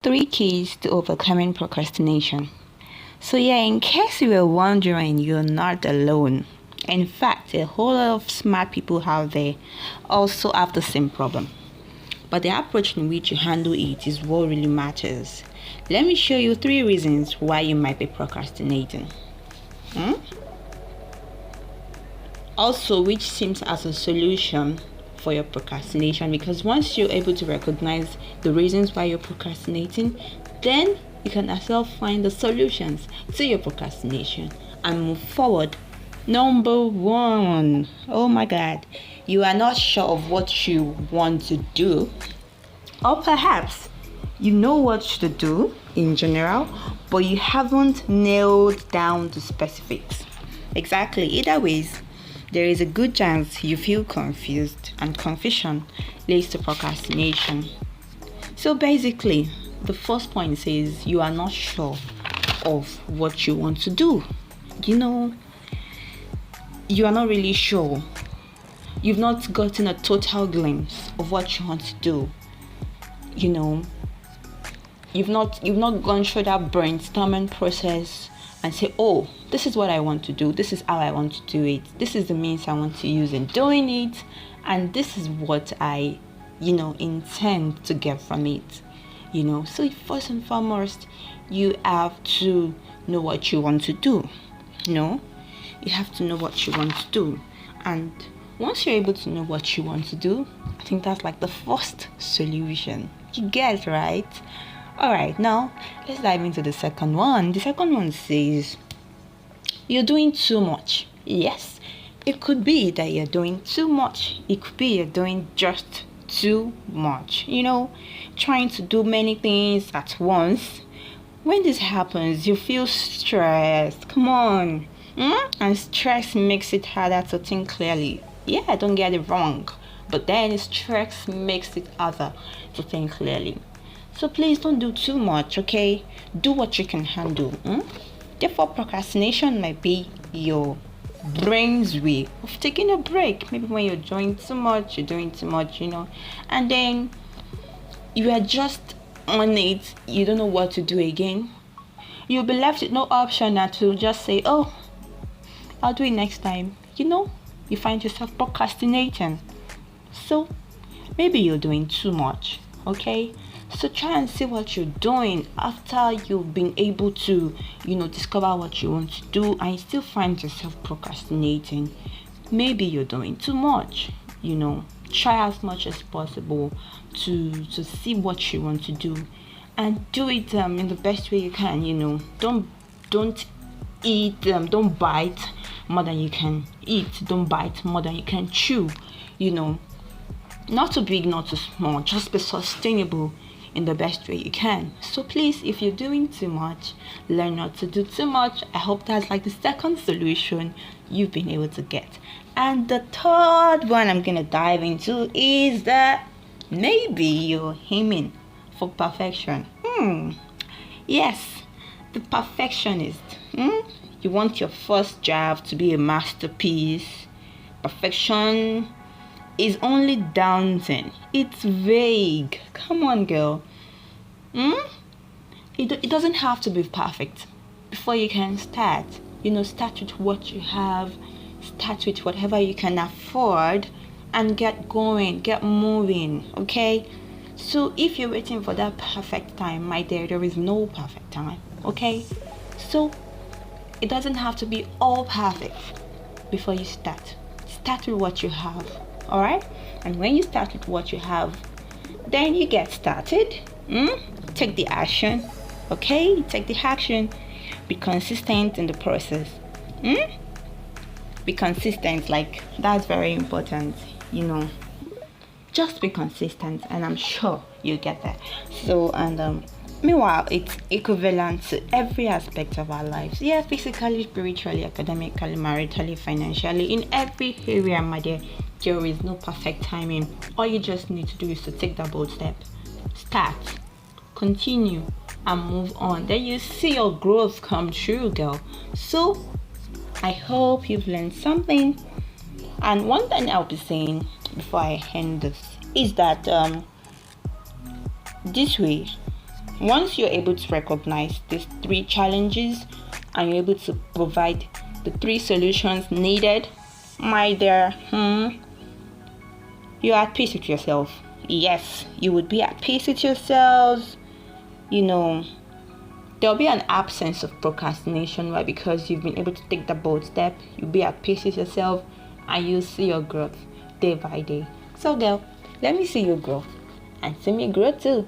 Three keys to overcoming procrastination. So, yeah, in case you were wondering, you're not alone. In fact, a whole lot of smart people out there also have the same problem. But the approach in which you handle it is what really matters. Let me show you three reasons why you might be procrastinating. Also, which seems as a solution for your procrastination, because once you're able to recognize the reasons why you're procrastinating, then you can as well find the solutions to your procrastination and move forward. Number one, oh my god, you are not sure of what you want to do, or perhaps you know what to do in general, but you haven't nailed down the specifics. Exactly, either ways, there is a good chance you feel confused, and confusion leads to procrastination. So basically, the first point says you are not sure of what you want to do. You are not really sure. You've not gotten a total glimpse of what you want to do. You've not gone through that brainstorming process and say, oh, this is what I want to do, this is how I want to do it, this is the means I want to use in doing it, and this is what I intend to get from it. So first and foremost, you have to know what you want to do. You have to know what you want to do, and once you're able to know what you want to do, I think that's like the first solution. You get right? Alright, now let's dive into the second one. The second one says you're doing too much. Yes, it could be that you're doing too much. It could be you're doing just too much. Trying to do many things at once. When this happens, you feel stressed. Come on. And stress makes it harder to think clearly. Yeah, don't get it wrong. But then stress makes it harder to think clearly. So please don't do too much, okay? Do what you can handle. Therefore, procrastination might be your brain's way of taking a break. Maybe when you're doing too much, and then you are just on it, you don't know what to do again. You'll be left with no option than to just say, oh, I'll do it next time. You find yourself procrastinating. So maybe you're doing too much, okay? So try and see what you're doing after you've been able to, discover what you want to do, and you still find yourself procrastinating. Maybe you're doing too much. Try as much as possible to see what you want to do, and do it in the best way you can. Don't eat, don't bite more than you can eat. Don't bite more than you can chew. Not too big, not too small. Just be sustainable in the best way you can. So please, if you're doing too much, learn not to do too much. I hope that's like the second solution you've been able to get. And the third one I'm gonna dive into is that maybe you're aiming for perfection. Yes, the perfectionist. You want your first draft to be a masterpiece. Perfection is only daunting. It's vague. Come on, girl. It doesn't have to be perfect before you can start. Start with what you have. Start with whatever you can afford and get going, get moving, okay? So if you're waiting for that perfect time, my dear, there is no perfect time, okay? So it doesn't have to be all perfect before you start. Start with what you have. Alright, and when you start with what you have, then you get started. Take the action. Okay, take the action. Be consistent in the process. Be consistent, like that's very important. Just be consistent, and I'm sure you'll get there. So, and meanwhile, it's equivalent to every aspect of our lives. Yeah, physically, spiritually, academically, maritally, financially, in every area, my dear. There is no perfect timing. All you just need to do is to take that bold step. Start, continue, and move on. Then you see your growth come true, girl. So I hope you've learned something. And one thing I'll be saying before I end this is that this way Once you're able to recognize these three challenges and you're able to provide the three solutions needed, my dear, you're at peace with yourself. Yes, you would be at peace with yourselves. There'll be an absence of procrastination. Why? Because you've been able to take the bold step. You'll be at peace with yourself and you'll see your growth day by day. So girl, let me see your growth and see me grow too.